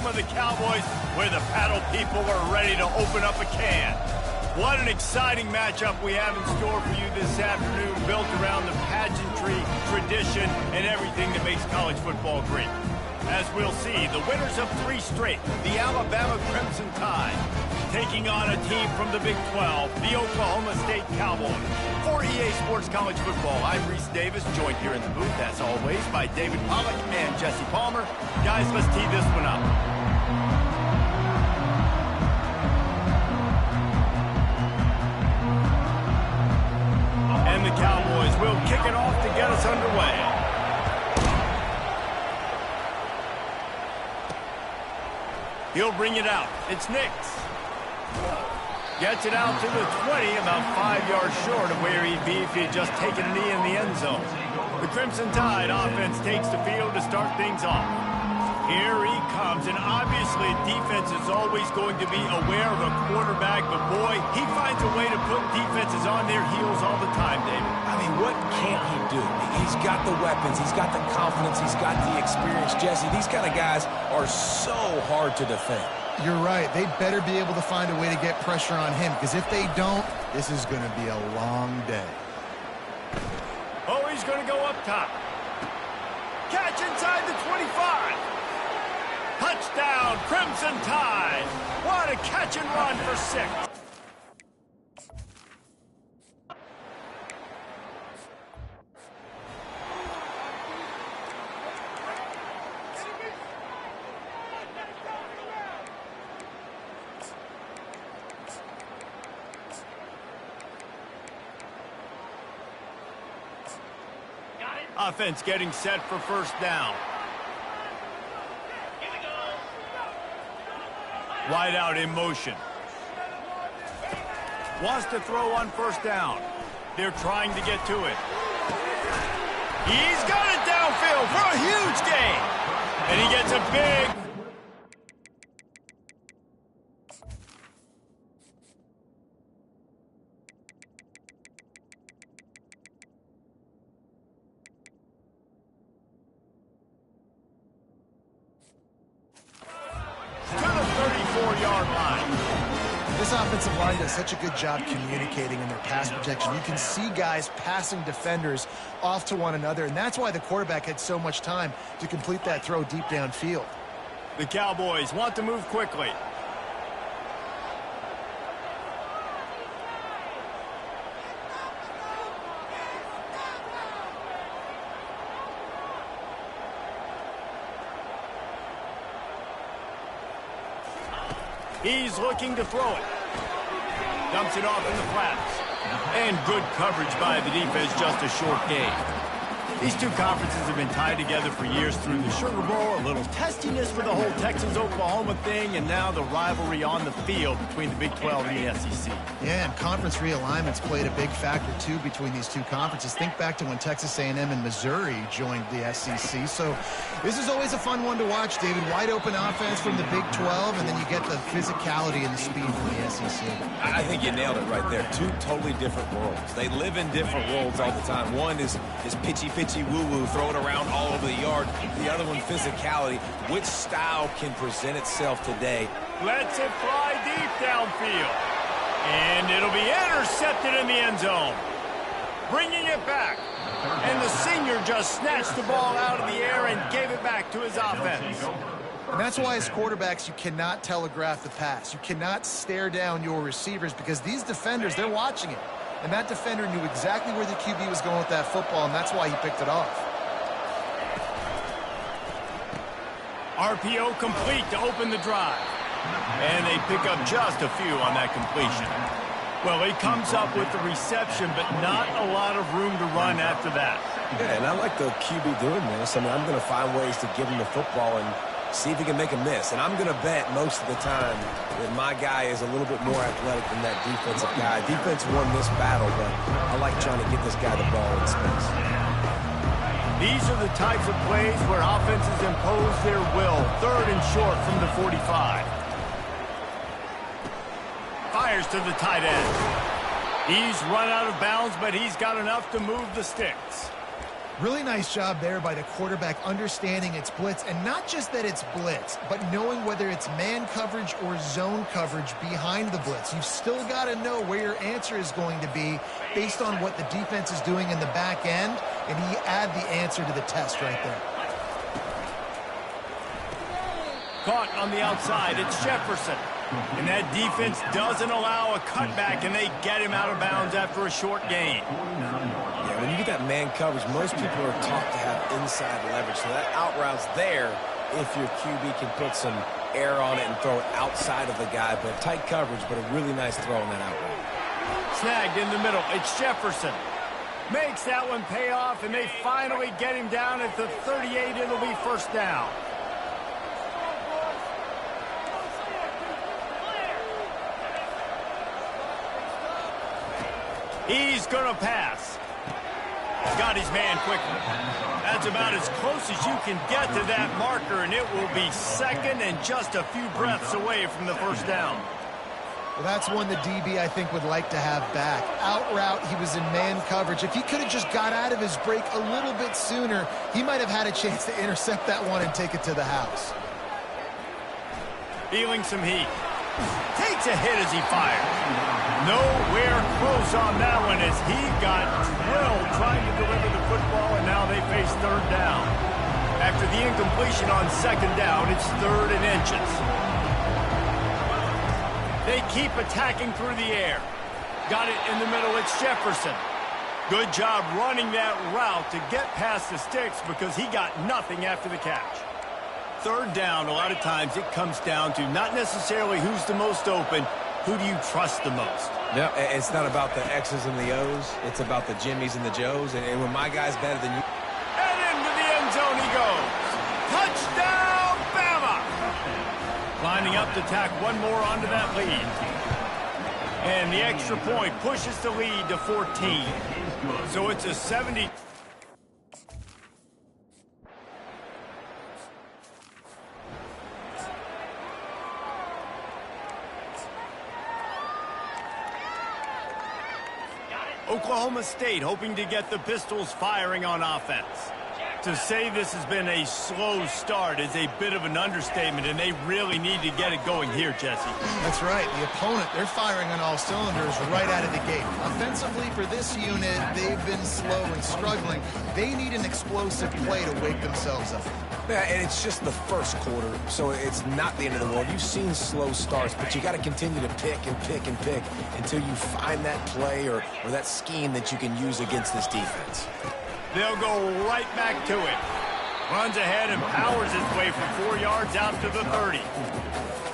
of the Cowboys, where the paddle people are ready to open up a can. What an exciting matchup we have in store for you this afternoon, built around the pageantry, tradition, and everything that makes college football great. As we'll see, the winners of 3 straight, the Alabama Crimson Tide, taking on a team from the Big 12, the Oklahoma State Cowboys. For EA Sports College Football, I'm Reese Davis, joined here in the booth, as always, by David Pollack and Jesse Palmer. Guys, let's tee this one up. And the Cowboys will kick it off to get us underway. He'll bring it out. It's Nix. Gets it out to the 20, about 5 yards short of where he'd be if he had just taken a knee in the end zone. The Crimson Tide offense takes the field to start things off. Here he comes, and obviously defense is always going to be aware of a quarterback, but boy, he finds a way to put defenses on their heels all the time, David. I mean, what can't he do? He's got the weapons, he's got the confidence, he's got the experience. Jesse, these kind of guys are so hard to defend. You're right. They better be able to find a way to get pressure on him, because if they don't, this is going to be a long day. Oh, he's going to go up top. Catch inside the 25. Touchdown, Crimson Tide. What a catch and run for 6. Offense getting set for first down. Wide out in motion. Wants to throw on first down. They're trying to get to it. He's got it downfield for a huge gain. And he gets a big... This offensive line does such a good job communicating in their pass protection. You can see guys passing defenders off to one another, and that's why the quarterback had so much time to complete that throw deep downfield. The Cowboys want to move quickly. He's looking to throw it. Dumps it off in the flats. And good coverage by the defense, just a short gain. These two conferences have been tied together for years through the Sugar Bowl, a little testiness for the whole Texas-Oklahoma thing, and now the rivalry on the field between the Big 12 and the SEC. Yeah, and conference realignments played a big factor, too, between these two conferences. Think back to when Texas A&M and Missouri joined the SEC. So this is always a fun one to watch, David. Wide open offense from the Big 12, and then you get the physicality and the speed from the SEC. I think you nailed it right there. Two totally different worlds. They live in different worlds all the time. One is pitchy woo-woo, throw it around all over the yard. The other one, physicality. Which style can present itself today? Lets it fly deep downfield. And it'll be intercepted in the end zone. Bringing it back. And the senior just snatched the ball out of the air and gave it back to his offense. And that's why, as quarterbacks, you cannot telegraph the pass. You cannot stare down your receivers, because these defenders, they're watching it. And that defender knew exactly where the QB was going with that football, and that's why he picked it off. RPO complete to open the drive. And they pick up just a few on that completion. Well, he comes up with the reception, but not a lot of room to run after that. Yeah, and I like the QB doing this. I mean, I'm going to find ways to give him the football and see if he can make a miss. And I'm going to bet most of the time that my guy is a little bit more athletic than that defensive guy. Defense won this battle, but I like trying to get this guy the ball in space. These are the types of plays where offenses impose their will. 3rd and short from the 45. Fires to the tight end. He's run out of bounds, but he's got enough to move the sticks. Really nice job there by the quarterback understanding it's blitz, and not just that it's blitz, but knowing whether it's man coverage or zone coverage behind the blitz. You've still got to know where your answer is going to be based on what the defense is doing in the back end, and he add the answer to the test right there. Caught on the outside, it's Jefferson. And that defense doesn't allow a cutback, and they get him out of bounds after a short gain. Yeah, when you get that man coverage, most people are taught to have inside leverage. So that out route's there if your QB can put some air on it and throw it outside of the guy. But tight coverage, but a really nice throw on that out route. Snagged in the middle, it's Jefferson. Makes that one pay off, and they finally get him down at the 38. It'll be first down. He's going to pass. Got his man quickly. That's about as close as you can get to that marker, and it will be second and just a few breaths away from the first down. Well, that's one the DB, I think, would like to have back. Out route, he was in man coverage. If he could have just got out of his break a little bit sooner, he might have had a chance to intercept that one and take it to the house. Feeling some heat. Takes a hit as he fires. Nowhere close on that one as he got drilled trying to deliver the football, and now they face third down. After the incompletion on second down, it's 3rd and inches. They keep attacking through the air. Got it in the middle, it's Jefferson. Good job running that route to get past the sticks because he got nothing after the catch. Third down, a lot of times it comes down to not necessarily who's the most open, who do you trust the most? Yeah, it's not about the X's and the O's. It's about the Jimmies and the Joes. And when my guy's better than you... And into the end zone he goes. Touchdown, Bama! Lining up to tack one more onto that lead. And the extra point pushes the lead to 14. So it's a 70... Oklahoma State hoping to get the Pistols firing on offense. To say this has been a slow start is a bit of an understatement, and they really need to get it going here, Jesse. That's right. The opponent, they're firing on all cylinders right out of the gate. Offensively, for this unit, they've been slow and struggling. They need an explosive play to wake themselves up. Yeah, and it's just the first quarter, so it's not the end of the world. You've seen slow starts, but you got to continue to pick and pick and pick until you find that play or that scheme that you can use against this defense. They'll go right back to it. Runs ahead and powers his way for 4 yards out to the 30.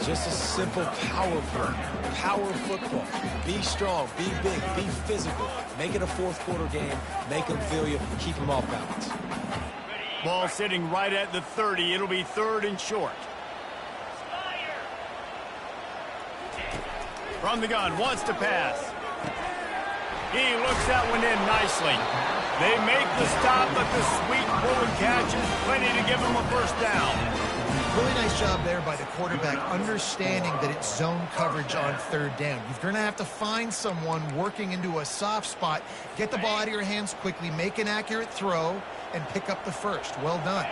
Just a simple power play. Power football. Be strong, be big, be physical. Make it a fourth quarter game. Make them feel you. Keep them off balance. Ball sitting right at the 30. It'll be 3rd and short. From the gun, wants to pass. He looks that one in nicely. They make the stop, but the sweet pulling catch is plenty to give them a first down. Really nice job there by the quarterback, understanding that it's zone coverage on 3rd down. You're going to have to find someone working into a soft spot, get the ball out of your hands quickly, make an accurate throw, and pick up the first. Well done.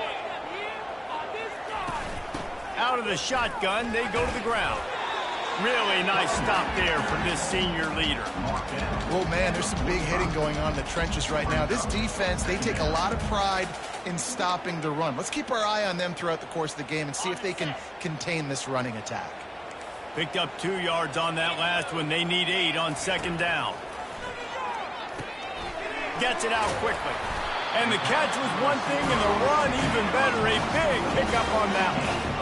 Out of the shotgun, they go to the ground. Really nice stop there from this senior leader. Oh, man, there's some big hitting going on in the trenches right now. This defense, they take a lot of pride in stopping the run. Let's keep our eye on them throughout the course of the game and see if they can contain this running attack. Picked up 2 yards on that last one. They need 8 on second down. Gets it out quickly. And the catch was one thing, and the run even better. A big pickup on that one.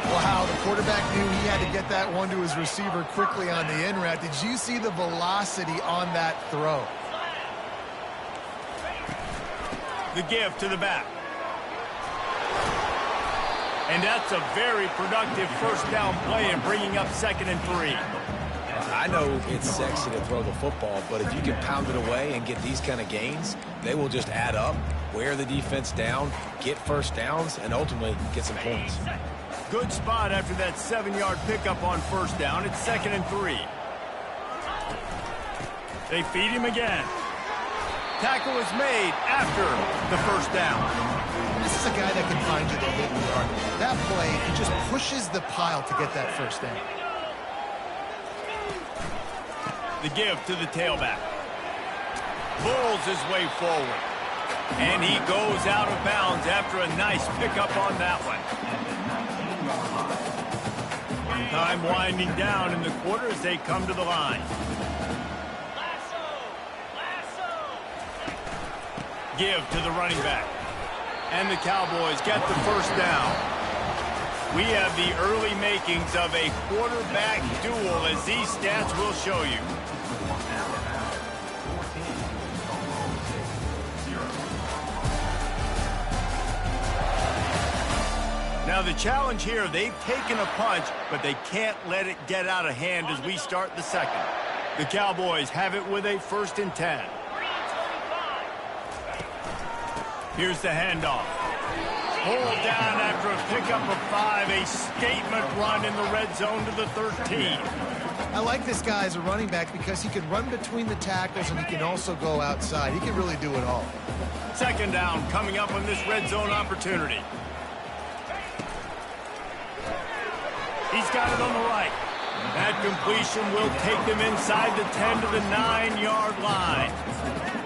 Wow, the quarterback knew he had to get that one to his receiver quickly on the in route. Did you see the velocity on that throw? The give to the back. And that's a very productive first down play and bringing up 2nd and 3. I know it's sexy to throw the football, but if you can pound it away and get these kind of gains, they will just add up, wear the defense down, get first downs, and ultimately get some points. Good spot after that 7-yard pickup on first down. It's 2nd and 3. They feed him again. Tackle is made after the first down. This is a guy that can find you the hidden yard. That play, he just pushes the pile to get that first down. The give to the tailback. Pulls his way forward. And he goes out of bounds after a nice pickup on that one. Time winding down in the quarter as they come to the line. Give to the running back. And the Cowboys get the first down. We have the early makings of a quarterback duel, as these stats will show you. Now the challenge here, they've taken a punch, but they can't let it get out of hand as we start the second. The Cowboys have it with a 1st and 10. Here's the handoff. Pulled down after a pickup of 5, a statement run in the red zone to the 13. I like this guy as a running back because he can run between the tackles and he can also go outside. He can really do it all. 2nd down coming up on this red zone opportunity. He's got it on the right. That completion will take them inside the 10 to the 9-yard line.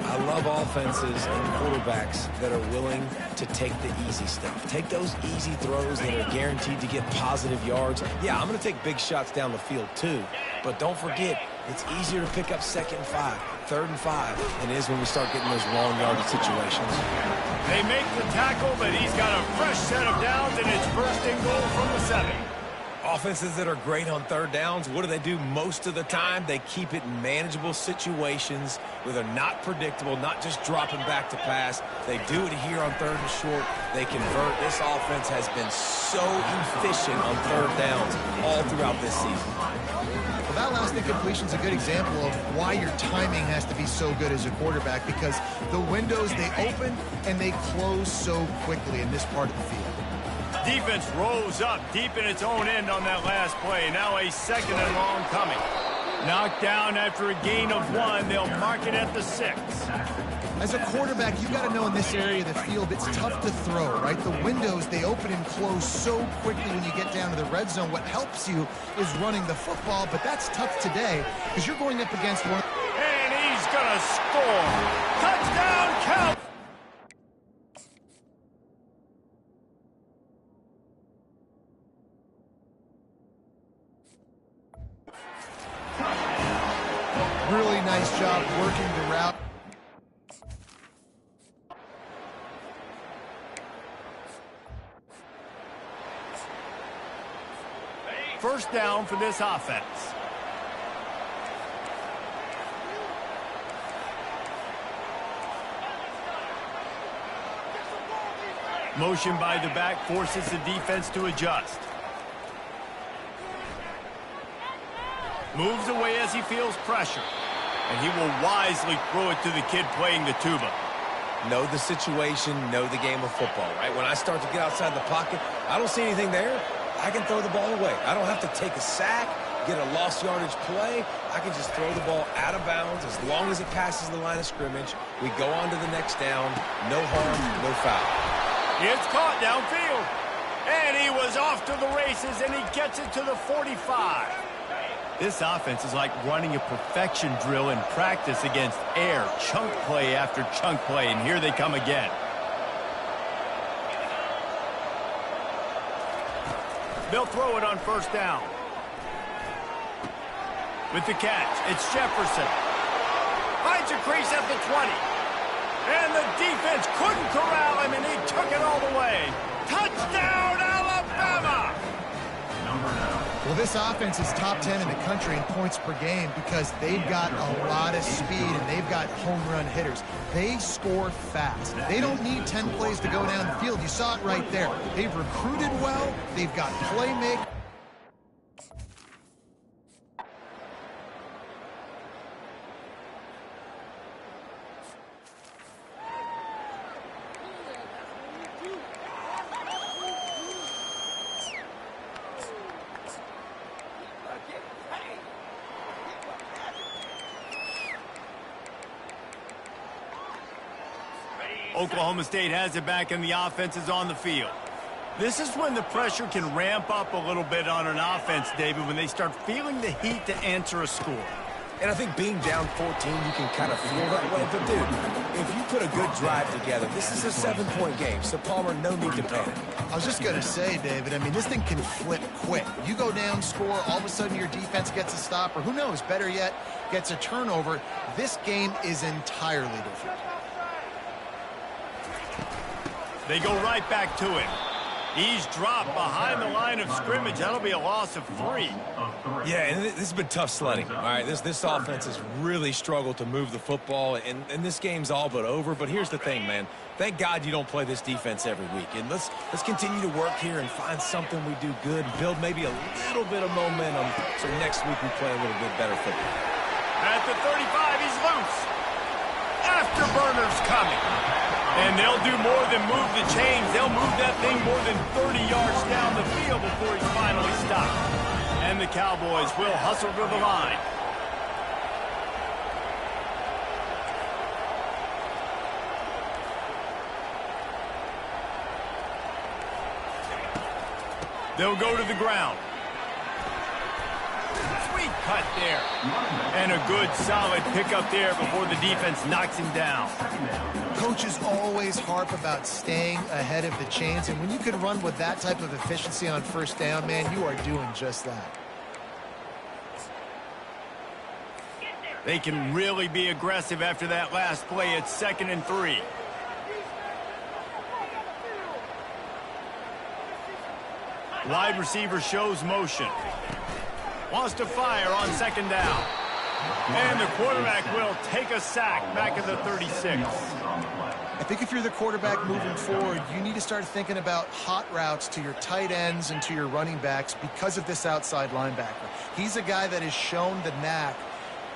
I love offenses and quarterbacks that are willing to take the easy stuff. Take those easy throws that are guaranteed to get positive yards. Yeah, I'm going to take big shots down the field too. But don't forget, it's easier to pick up 2nd and 5, 3rd and 5 than it is when we start getting those long yardage situations. They make the tackle, but he's got a fresh set of downs, and it's 1st and goal from the 7. Offenses that are great on 3rd downs, what do most of the time? They keep it in manageable situations where they're not predictable, not just dropping back to pass. They do it here on 3rd and short. They convert. This offense has been so efficient on 3rd downs all throughout this season. Well, that last incompletion is a good example of why your timing has to be so good as a quarterback, because the windows, they open and they close so quickly in this part of the field. Defense rose up deep in its own end on that last play. Now a 2nd and long coming. Knocked down after a gain of 1. They'll mark it at the 6. As a quarterback, you got to know in this area of the field, it's tough to throw, right? The windows, they open and close so quickly when you get down to the red zone. What helps you is running the football, but that's tough today because you're going up against one. And he's going to score. Touchdown, Cowboys. Really nice job working the route. First down for this offense. Motion by the back forces the defense to adjust. Moves away as he feels pressure. And he will wisely throw it to the kid playing the tuba. Know the situation, know the game of football, right? When I start to get outside the pocket, I don't see anything there. I can throw the ball away. I don't have to take a sack, get a lost yardage play. I can just throw the ball out of bounds as long as it passes the line of scrimmage. We go on to the next down. No harm, no foul. It's caught downfield. And he was off to the races, and he gets it to the 45. This offense is like running a perfection drill in practice against air, chunk play after chunk play, and here they come again. They'll throw it on 1st down. With the catch, it's Jefferson. Finds a crease at the 20. And the defense couldn't corral him, and he took it all the way. Touchdown, Alabama! Well, this offense is top 10 in the country in points per game because they've got a lot of speed and they've got home run hitters. They score fast. They don't need 10 plays to go down the field. You saw it right there. They've recruited well. They've got playmakers. Oklahoma State has it back and the offense is on the field. This is when the pressure can ramp up a little bit on an offense, David, when they start feeling the heat to answer a score. And I think being down 14, you can kind of feel that way. But, dude, if you put a good drive together, this is a 7-point game. So, Palmer, no need to panic. I was just going to say, David, I mean, this thing can flip quick. You go down, score, all of a sudden your defense gets a stop, or who knows, better yet, gets a turnover. This game is entirely different. They go right back to him. He's dropped behind the line of scrimmage. That'll be a loss of 3. Yeah, and this has been tough sledding. All right, this offense has really struggled to move the football, and this game's all but over. But here's the thing, man. Thank God you don't play this defense every week. And let's continue to work here and find something we do good, build maybe a little bit of momentum so next week we play a little bit better football. At the 35, he's loose. Afterburner's coming. And they'll do more than move the chains. They'll move that thing more than 30 yards down the field before he's finally stopped. And the Cowboys will hustle to the line. They'll go to the ground. Sweet cut there. And a good, solid pickup there before the defense knocks him down. Coaches always harp about staying ahead of the chains, and when you can run with that type of efficiency on first down, man, you are doing just that. They can really be aggressive after that last play. It's 2nd and 3. Wide receiver shows motion. Wants to fire on 2nd down. And the quarterback will take a sack back at the 36. I think if you're the quarterback moving forward, you need to start thinking about hot routes to your tight ends and to your running backs because of this outside linebacker. He's a guy that has shown the knack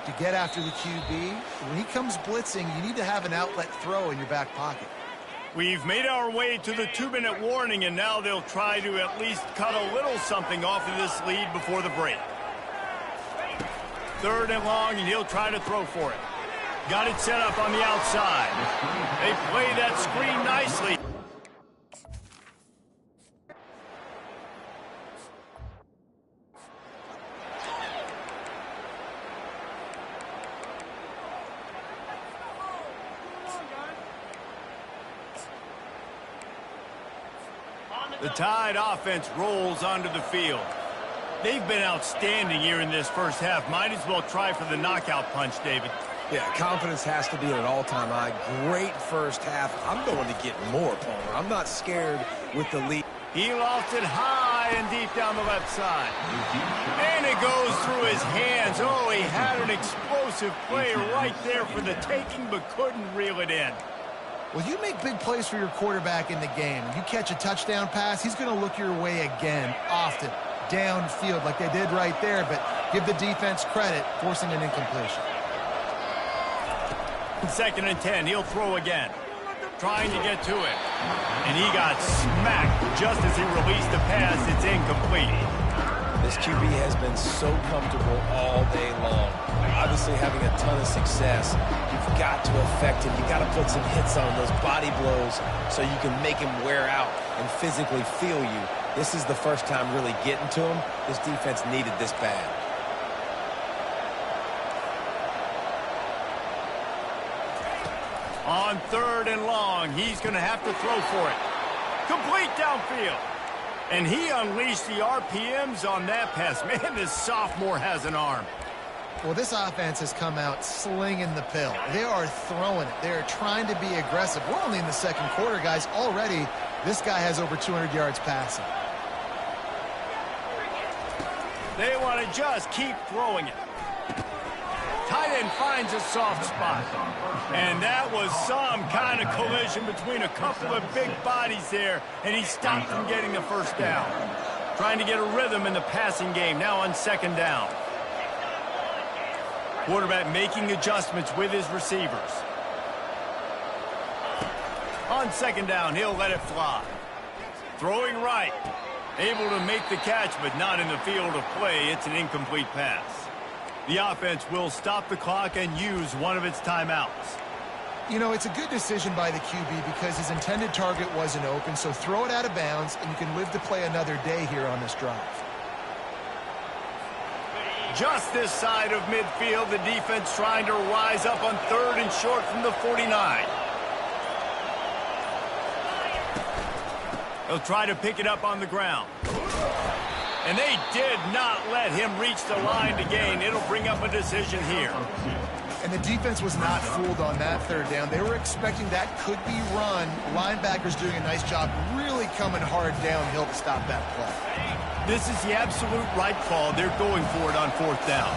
to get after the QB. When he comes blitzing, you need to have an outlet throw in your back pocket. We've made our way to the 2-minute warning, and now they'll try to at least cut a little something off of this lead before the break. 3rd and long, and he'll try to throw for it. Got it set up on the outside. They play that screen nicely. The Tide offense rolls onto the field. They've been outstanding here in this first half. Might as well try for the knockout punch, David. Yeah, confidence has to be at an all-time high. Great first half. I'm going to get more, Palmer. I'm not scared with the lead. He lost it high and deep down the left side. And it goes through his hands. Oh, he had an explosive play right there for the taking, but couldn't reel it in. Well, you make big plays for your quarterback in the game. You catch a touchdown pass, he's going to look your way again, often, downfield like they did right there, but give the defense credit, forcing an incompletion. 2nd and 10, he'll throw again. Trying to get to it. And he got smacked just as he released the pass. It's incomplete. This QB has been so comfortable all day long. Obviously having a ton of success. You've got to affect him. You've got to put some hits on those body blows so you can make him wear out and physically feel you. This is the first time really getting to him. This defense needed this bad. On 3rd and long, he's going to have to throw for it. Complete downfield. And he unleashed the RPMs on that pass. Man, this sophomore has an arm. Well, this offense has come out slinging the pill. They are throwing it. They are trying to be aggressive. We're only in the 2nd quarter, guys. Already, this guy has over 200 yards passing. They want to just keep throwing it. Tight end finds a soft spot. And that was some kind of collision between a couple of big bodies there, and he stopped from getting the first down. Trying to get a rhythm in the passing game, now on 2nd down. Quarterback making adjustments with his receivers. On 2nd down, he'll let it fly. Throwing right. Able to make the catch, but not in the field of play. It's an incomplete pass. The offense will stop the clock and use one of its timeouts. You know, it's a good decision by the QB because his intended target wasn't open, so throw it out of bounds, and you can live to play another day here on this drive. Just this side of midfield, the defense trying to rise up on 3rd and short from the 49. They'll try to pick it up on the ground. And they did not let him reach the line to gain. It'll bring up a decision here. And the defense was not fooled on that 3rd down. They were expecting that could be run. Linebackers doing a nice job really coming hard downhill to stop that play. This is the absolute right call. They're going for it on 4th down.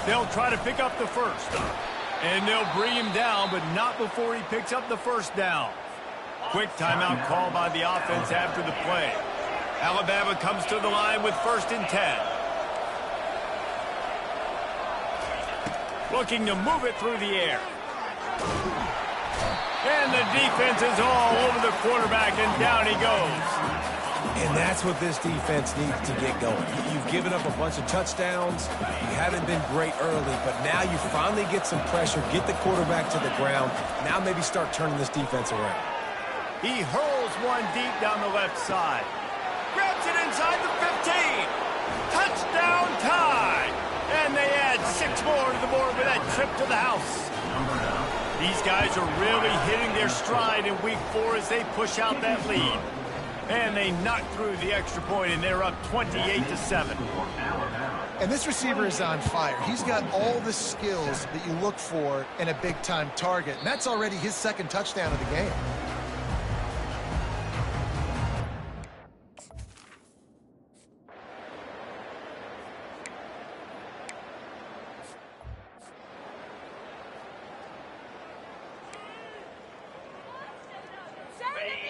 They'll try to pick up the 1st. And they'll bring him down, but not before he picks up the 1st down. Quick timeout call by the offense after the play. Alabama comes to the line with 1st and 10. Looking to move it through the air. And the defense is all over the quarterback, and down he goes. And that's what this defense needs to get going. You've given up a bunch of touchdowns. You haven't been great early, but now you finally get some pressure, get the quarterback to the ground. Now maybe start turning this defense around. He hurls one deep down the left side. Grabs it inside the 15. Touchdown tie. And they add 6 more to the board with that trip to the house. These guys are really hitting their stride in week 4 as they push out that lead. And they knock through the extra point, and they're up 28-7. And this receiver is on fire. He's got all the skills that you look for in a big-time target. And that's already his 2nd touchdown of the game.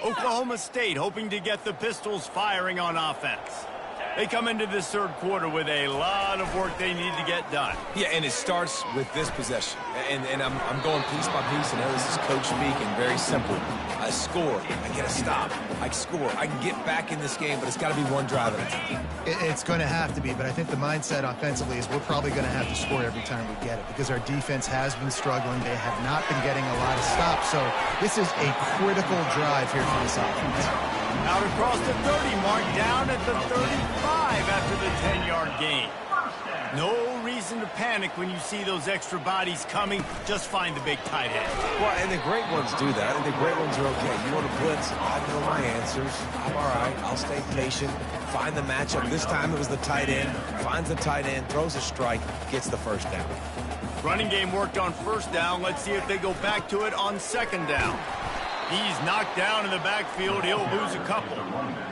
Oklahoma State hoping to get the Pistols firing on offense. They come into this 3rd quarter with a lot of work they need to get done. Yeah, and it starts with this possession. And I'm going piece by piece, and this is coach speaking, very simple. I score, I get a stop, I score. I can get back in this game, but it's got to be one drive at a time. It's going to have to be, but I think the mindset offensively is we're probably going to have to score every time we get it because our defense has been struggling. They have not been getting a lot of stops, so this is a critical drive here for this offense. Out across the 30 mark, down at the 35 after the 10-yard gain. No reason to panic when you see those extra bodies coming. Just find the big tight end. Well, and the great ones do that. And the great ones are okay. You want to blitz, I know my answers. I'm all right. I'll stay patient. Find the matchup. This time it was the tight end. Finds the tight end, throws a strike, gets the 1st down. Running game worked on 1st down. Let's see if they go back to it on 2nd down. He's knocked down in the backfield. He'll lose a couple.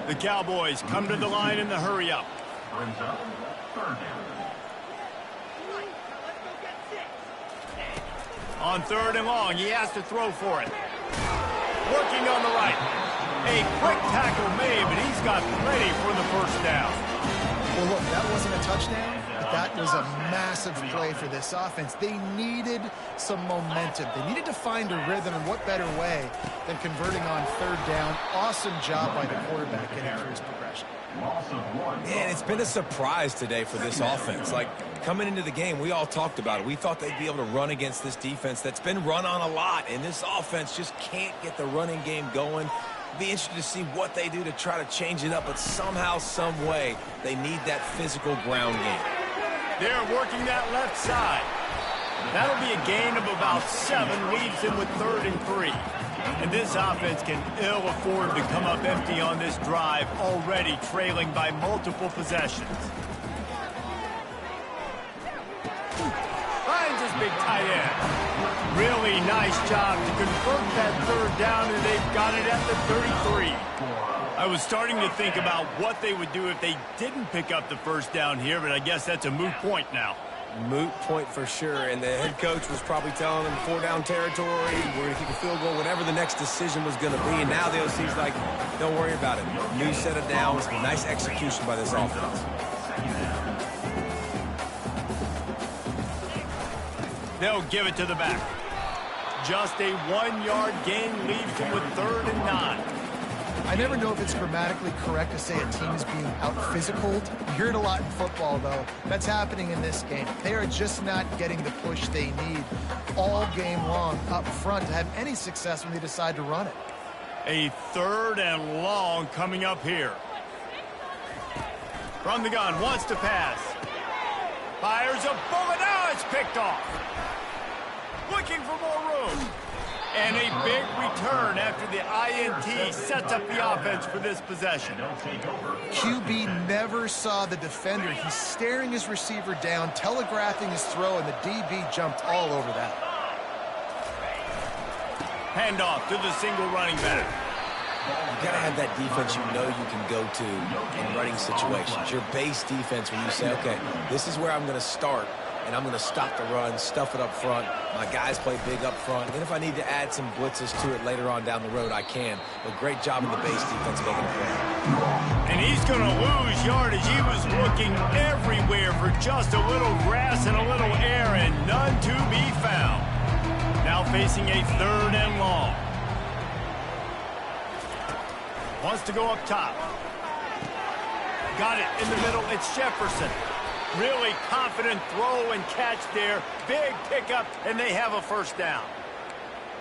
The Cowboys come to the line in the hurry-up. On 3rd and long, he has to throw for it. Working on the right. A quick tackle made, but he's got plenty for the 1st down. Well, look, that wasn't a touchdown, but that was a massive play for this offense. They needed some momentum. They needed to find a rhythm, and what better way than converting on 3rd down. Awesome job by the quarterback getting through his progression. And it's been a surprise today for this offense. Like, coming into the game, we all talked about it. We thought they'd be able to run against this defense that's been run on a lot, and this offense just can't get the running game going. Be interested to see what they do to try to change it up, but somehow, some way, they need that physical ground game. They're working that left side. That'll be a gain of about 7, leaves him with 3rd and 3. And this offense can ill afford to come up empty on this drive, already trailing by multiple possessions. Finds his big tight end. Really nice job to convert that 3rd down, and they've got it at the 33. I was starting to think about what they would do if they didn't pick up the 1st down here, but I guess that's a moot point now. Moot point for sure, and the head coach was probably telling them 4-down territory, we're going to keep a field goal, whatever the next decision was going to be, and now the OC's like, don't worry about it. New set of downs, nice execution by this offense. They'll give it to the back. Just a 1-yard gain leaves him with 3rd and 9. I never know if it's grammatically correct to say a team is being out-physicaled. You hear it a lot in football, though. That's happening in this game. They are just not getting the push they need all game long up front to have any success when they decide to run it. A 3rd and long coming up here. From the gun, wants to pass. Fires a bullet. Now it's picked off. Looking for more room. And a big return after the INT sets up the offense for this possession. QB never saw the defender. He's staring his receiver down, telegraphing his throw, and the DB jumped all over that. Handoff to the single running back. You got to have that defense you know you can go to in running situations. Your base defense when you say, okay, this is where I'm going to start, and I'm going to stop the run, stuff it up front. My guys play big up front. And if I need to add some blitzes to it later on down the road, I can. But great job in the base defense making a play. And he's going to lose yardage. He was looking everywhere for just a little grass and a little air, and none to be found. Now facing a 3rd and long. Wants to go up top. Got it in the middle. It's Jefferson. Really confident throw and catch there. Big pickup, and they have a 1st down.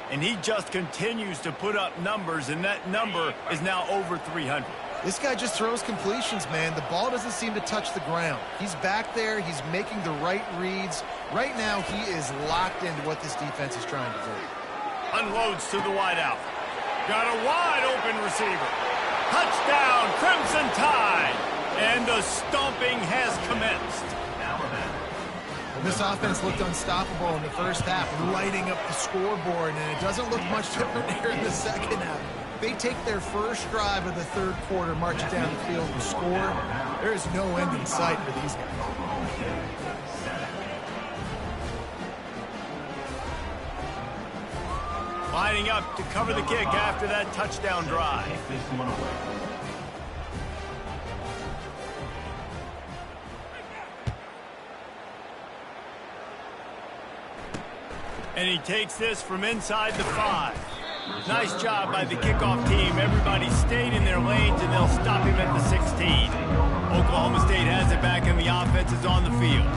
And he just continues to put up numbers, and that number is now over 300. This guy just throws completions, man. The ball doesn't seem to touch the ground. He's back there. He's making the right reads. Right now, he is locked into what this defense is trying to do. Unloads to the wideout. Got a wide-open receiver. Touchdown, Crimson Tide. And the stomping has commenced. Well, this offense looked unstoppable in the first half, lighting up the scoreboard, and it doesn't look much different here in the second half. They take their first drive of the 3rd quarter, march it down the field, and score. There is no end in sight for these guys. Lining up to cover the kick after that touchdown drive. And he takes this from inside the 5. Nice job by the kickoff team. Everybody stayed in their lanes, and they'll stop him at the 16. Oklahoma State has it back, and the offense is on the field.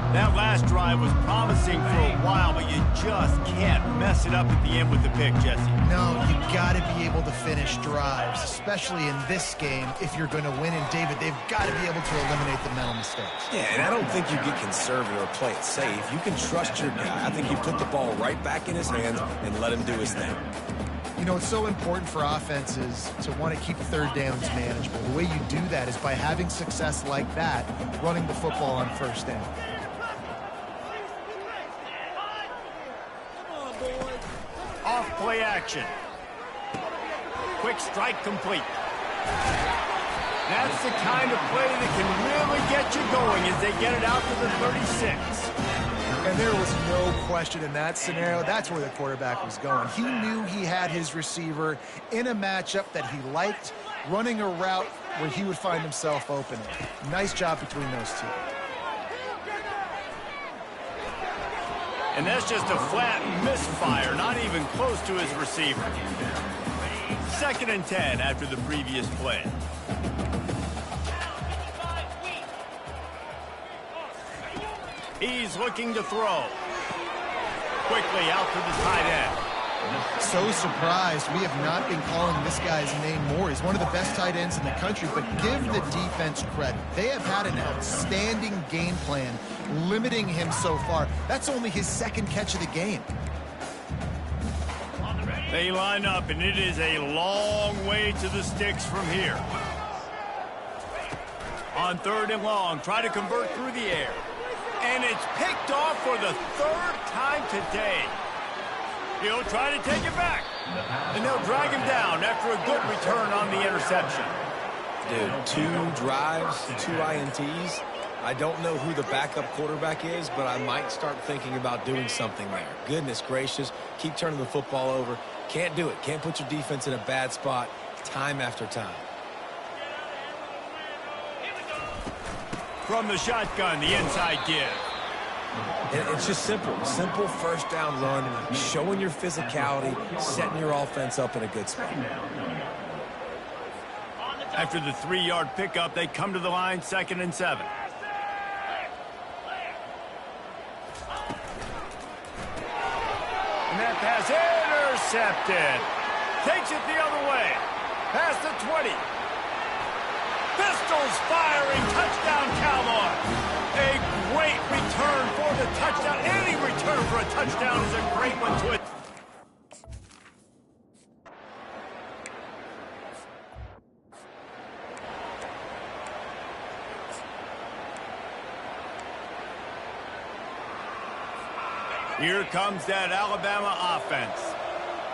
That last drive was promising for a while, but you just can't mess it up at the end with the pick, Jesse. No, you got to be able to finish drives, especially in this game if you're going to win. And, David, they've got to be able to eliminate the mental mistakes. Yeah, and I don't think you get conservative or play it safe. You can trust your guy. I think you put the ball right back in his hands and let him do his thing. You know, it's so important for offenses to want to keep 3rd downs manageable. The way you do that is by having success like that, running the football on 1st down. Off play action. Quick strike complete. That's the kind of play that can really get you going as they get it out to the 36. And there was no question in that scenario. That's where the quarterback was going. He knew he had his receiver in a matchup that he liked, running a route where he would find himself open. Nice job between those two. And that's just a flat misfire, not even close to his receiver. 2nd and 10 after the previous play. He's looking to throw. Quickly out to the tight end. So surprised we have not been calling this guy's name more. He's one of the best tight ends in the country, but give the defense credit. They have had an outstanding game plan limiting him so far. That's only his 2nd catch of the game. They line up, and it is a long way to the sticks from here. On 3rd and long, try to convert through the air. And it's picked off for the 3rd time today. He'll try to take it back. And they'll drag him down after a good return on the interception. Dude, 2 drives, 2 INTs. I don't know who the backup quarterback is, but I might start thinking about doing something there. Goodness gracious. Keep turning the football over. Can't do it. Can't put your defense in a bad spot time after time. From the shotgun, the inside give. It's just simple. Simple 1st down run, showing your physicality, setting your offense up in a good spot. After the 3-yard pickup, they come to the line, 2nd and 7. And that pass intercepted. Takes it the other way. Past the 20. Pistols firing. Touchdown, Cowboys. A great return for the touchdown. Any return for a touchdown is a great one to it. Here comes that Alabama offense.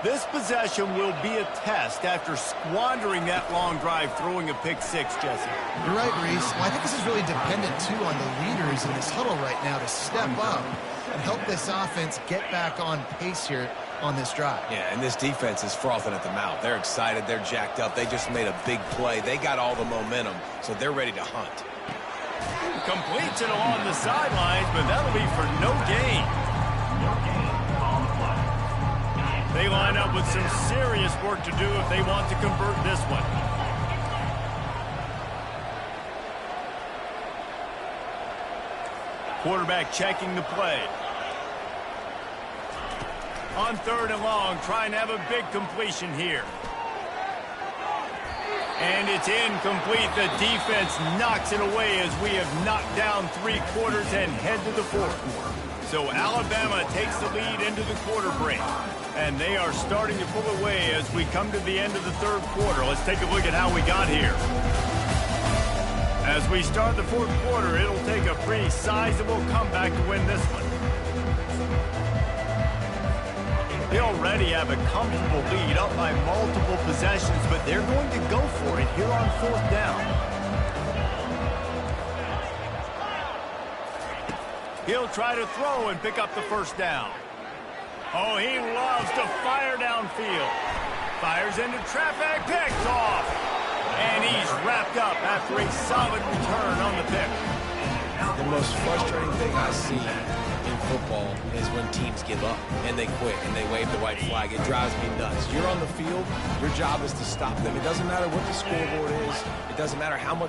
This possession will be a test after squandering that long drive, throwing a pick six, Jesse. You're right, Reese. Well, I think this is really dependent, too, on the leaders in this huddle right now to step up and help this offense get back on pace here on this drive. Yeah, and this defense is frothing at the mouth. They're excited. They're jacked up. They just made a big play. They got all the momentum, so they're ready to hunt. Completes it along the sidelines, but that'll be for no gain. They line up with some serious work to do if they want to convert this one. Quarterback checking the play. On 3rd and long, trying to have a big completion here. And it's incomplete. The defense knocks it away as we have knocked down 3 quarters and head to the 4th. So Alabama takes the lead into the quarter break. And they are starting to pull away as we come to the end of the 3rd quarter. Let's take a look at how we got here. As we start the 4th quarter, it'll take a pretty sizable comeback to win this one. They already have a comfortable lead up by multiple possessions, but they're going to go for it here on 4th down. He'll try to throw and pick up the 1st down. Oh, he loves to fire downfield. Fires into traffic, picked off. And he's wrapped up after a solid return on the pick. The most frustrating thing I see in football is when teams give up and they quit and they wave the white flag. It drives me nuts. You're on the field. Your job is to stop them. It doesn't matter what the scoreboard is. It doesn't matter how much